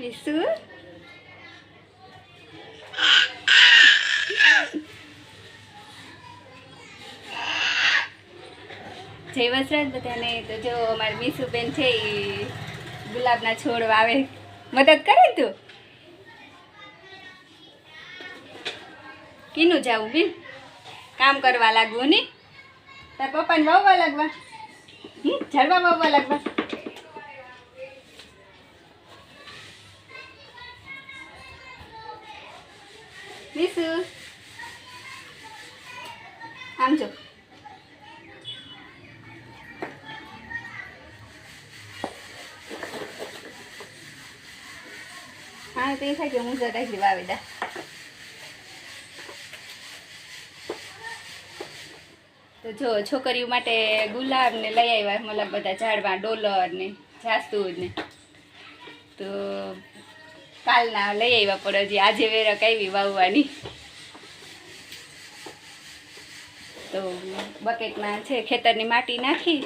વિશુ જય વસરાજ બધાને. તો જો અમારી મીસુબેન છે એ ગુલાબના છોડ વાવે, મદદ કરે તું. કીનું જાવું બેન, કામ કરવા લાગવું ને તાર પપ્પાને વાવવા લાગવા, ઝાડવા વાવવા લાગવા. મીસુ આમ જો, હા તો એ થાય કે હું જતા વાવેદા. તો જો છોકરીઓ માટે ગુલાબ ને લઈ આવ્યા, મતલબ બધા ઝાડવા, ડોલર ને જાસૂદ ને. તો કાલના લઈ આવ્યા, પણ હજી આજે વેરક આવી વાવવાની. તો બકેટમાં છે ખેતરની માટી નાખી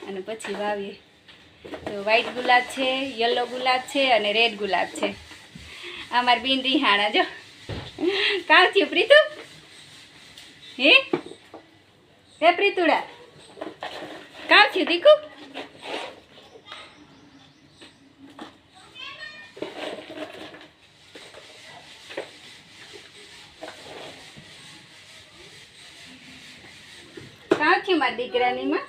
અને પછી વાવીએ. તો વ્હાઈટ ગુલાબ છે, યલો ગુલાબ છે અને રેડ ગુલાબ છે. અમારી બીન રિહાણા જો કામ થયું પ્રીતુ, હે પ્રીતુડા કામ થયું દીકુ. કામ થયું મારા દીકરાની માં,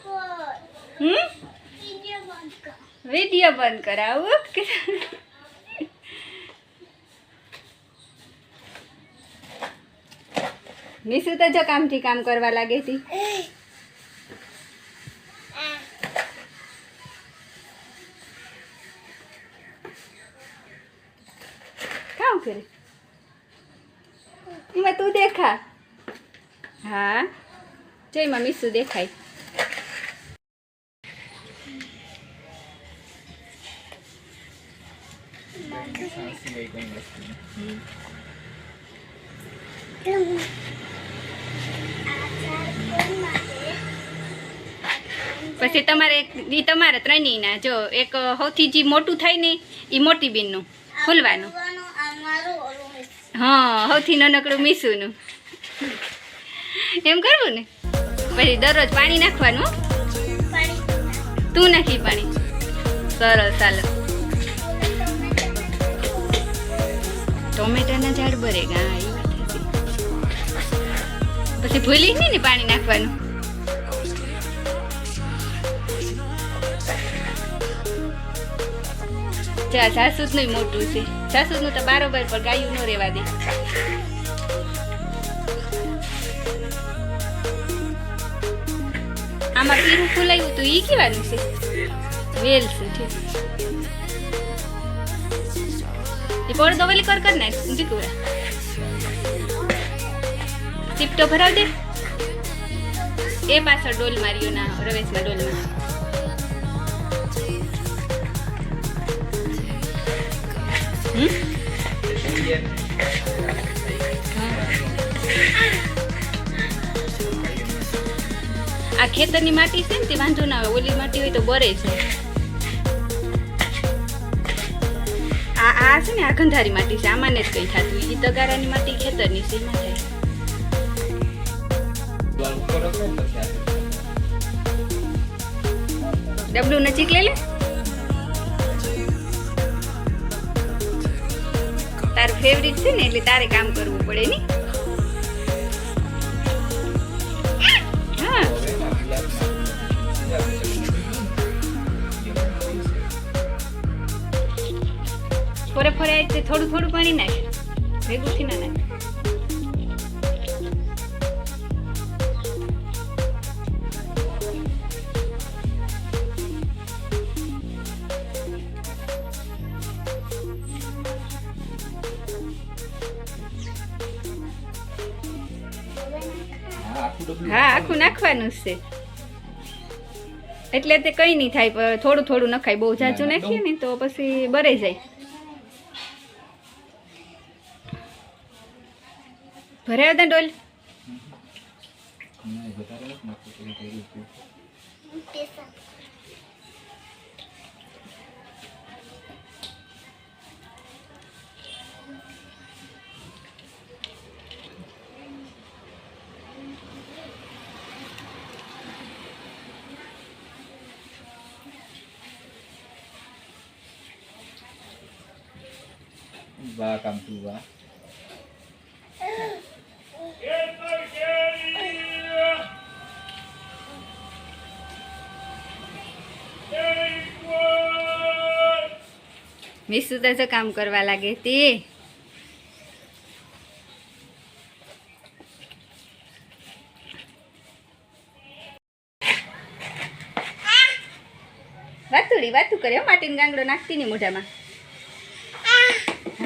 વિડીયો બંધ કરાવું કે મીસુ તો જો કામથી કામ કરવા લાગે હતી. કામ કરે એમાં તું દેખા. હા જો એમાં મીસુ દેખાય. પછી તમારે ઈ તમારે ત્રણેયના જો એક સૌથી જે મોટું થાય ને એ મોટી બેનનું ફૂલવાનું, હા સૌથી નાનકડું મીસુનું. એમ કરવું ને. પછી દરરોજ પાણી નાખવાનું, તું નાખી પાણી. સરસ, ચાલો. ટોમેટાના ઝાડ બરેગા, એ વાત હતી. પછી ભૂલી ને પાણી નાખવાનું. જાસૂદનું મોટું છે, જાસૂદનું તો બારોબાર પર ગાયું ન રહેવા દે. આમાં પીરું ફૂલાયું તો ઈ કેવાનું છે, વેલ છે. એ પડદો વેલી કર નાખ દીકુડા, સીપટો ભરાવ દે. એ પાછળ ડોલ માર્યો ના રવેશના ડોલમાં. આ ખેતરની માટી છે ને તે વાંધો ના આવે, ઓલી માટી હોય તો બરે છે. આ છે ને આ ગંધારી માટી છે, આમાં ને જ કઈ થતું. એ તગારાની માટી ખેતરની છે, એમાં થાય. ડબલું નજીક લઈ લે. તારું ફેવરિટ છે ને એટલે તારે કામ કરવું પડે ને. હા ફરે ફરે થોડું થોડું પાણી નાખ, ભેગું થી ના નાખ. હા આખું નાખવાનું છે એટલે તે કઈ નહીં થાય, પણ થોડું થોડું નખાય. બહુ ઝાચું નાખીએ ને તો પછી બરાઈ જાય. ભરાયો તા ડોલ. વાહ કામ તું વાહ. મિસુ તો જો કામ કરવા લાગે તે વાતું કરે હો, માટીનો ગાંગડો નાખતી ની મોઢામાં.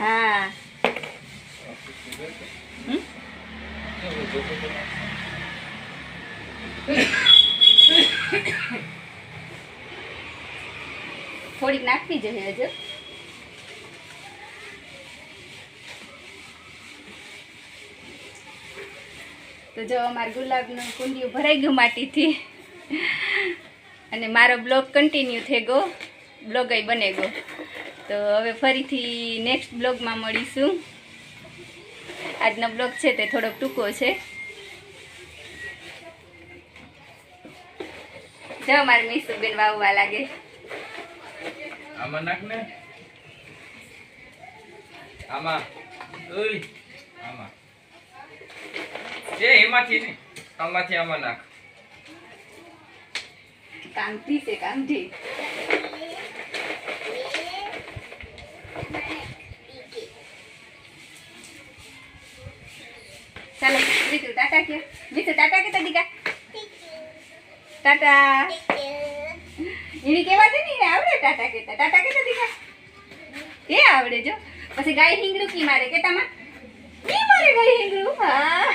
હા થોડીક નાખવી જોઈએ હજુ. તો જો અમારું ગુલાબનું કુંડિયું ભરાઈ ગયું માટીથી અને મારો બ્લોગ કન્ટિન્યુ થઈ ગયો, બ્લોગ બને ગયો. તો હવે ફરીથી નેક્સ્ટ બ્લોગમાં મળીશું. આજનો બ્લોગ છે તે થોડોક ટૂંકો છે. જો મારી મીસુબેન વાવવા લાગે. આમાં નાખ ને, આમાં ઓય આમાં એમાંથી ને આમાંથી આમાં નાખ. કામથી છે કામથી. ચાલો બીજું ટાટા કે બીજું ટાટા કે દીકા ટાટા એની કેવા છે ને આવડે ટાટા કેતા. ટાટા કે દીકા એ આવડે. જો પછી ગાય હિંગડું કી મારે કેતામાં કી મારે ગાય હિંગડું. હા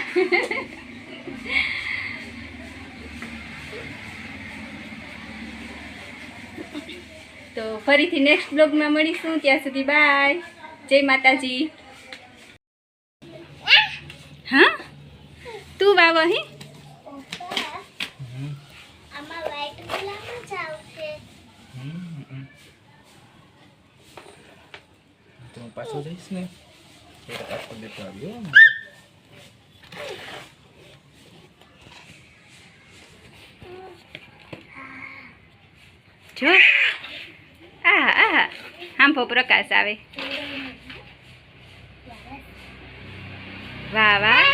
તો ફરીથી નેક્સ્ટ બ્લોગમાં મળીશું. ત્યાં સુધી બાય. જય માતાજી. હા તું વાવ અહીં તું પાછો જઈશ ને તો પાછો દેતો આવ્યો. જો આંભો પ્રકાશ આવે. વાહ વાહ.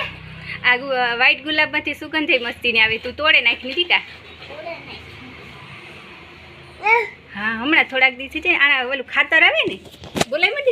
આ વ્હાઈટ ગુલાબમાંથી સુગંધ મસ્તીની આવે. તું તોડે નાખી નથી કા? હા હમણાં થોડાક દિવસ છે. આના ઓલું ખાતર આવે ને બોલાય મને